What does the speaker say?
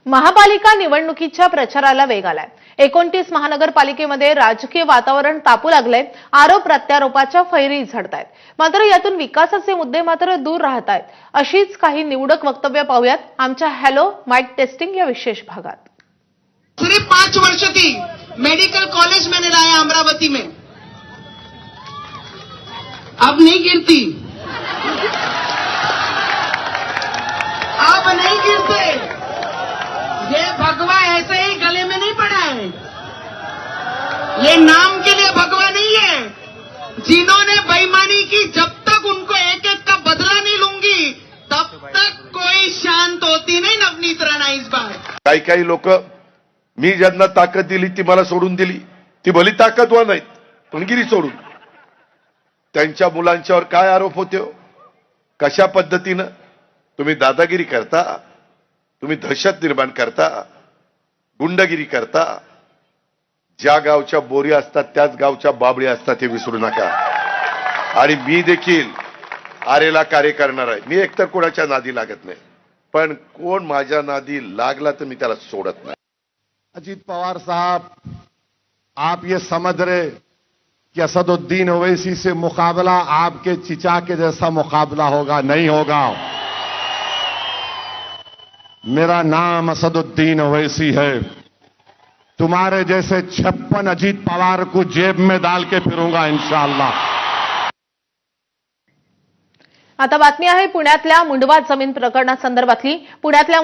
महापालिका निवडणुकीच्या प्रचाराला वेग आलाय। 29 महानगरपालिकेमध्ये राजकीय वातावरण तापू लागलंय। आरोप प्रत्यारोपाच्या फैरी झडतायत, मात्र यातून विकासाचे मुद्दे मात्र दूर राहतायत। अशीच काही निवडक वक्तव्य पाहूयात आमच्या हॅलो माइक टेस्टिंग या विशेष भागात। सिर्फ 5 वर्ष थी मेडिकल कॉलेज मैंने लाया अमरावती में, अब नहीं गिरती, अब नहीं गिरते। ये भगवा ऐसे ही गले में नहीं पड़ा है, ये नाम के लिए भगवा नहीं है। जिन्होंने बेईमानी की, जब तक उनको एक एक का बदला नहीं लूंगी तब तक कोई शांत होती नहीं नवनीत राणा इस बार। काही लोक मी ज्यांना ताकद दिली ती मला सोडून दिली, ती भली ताकदवान नाहीत पण गिरी सोडून। त्यांच्या मुलांच्यावर काय आरोप होते हो? कशा पद्धतीने तुम्ही दादागिरी करता, तुम्ही दहशत निर्माण करता, गुंडगिरी करता। ज्या गावच्या बोरी असतात त्याच गावच्या बाबळी असतात हे विसरू नका। आणि मी देखील आरेला कार्य करणार आहे। मी एकतर कोणाच्या नादी लागत नाही, पण कोण माझ्या नादी लागला तर मी त्याला सोडत नाही। अजीत पवार साहब, आप ये समझ रहे कि असदुद्दीन ओवैसी से मुकाबला आपके चिचा के जैसा मुकाबला होगा? नहीं होगा। मेरा नाम असदुद्दीन ओवैसी है। तुम्हारे जैसे 56 अजीत पवार को जेब में डाल के फिरूंगा इंशाअल्लाह। आता बातमी आहे पुण्यातल्या मुंडवा जमीन प्रकरणासंदर्भातली। पुण्यातल्या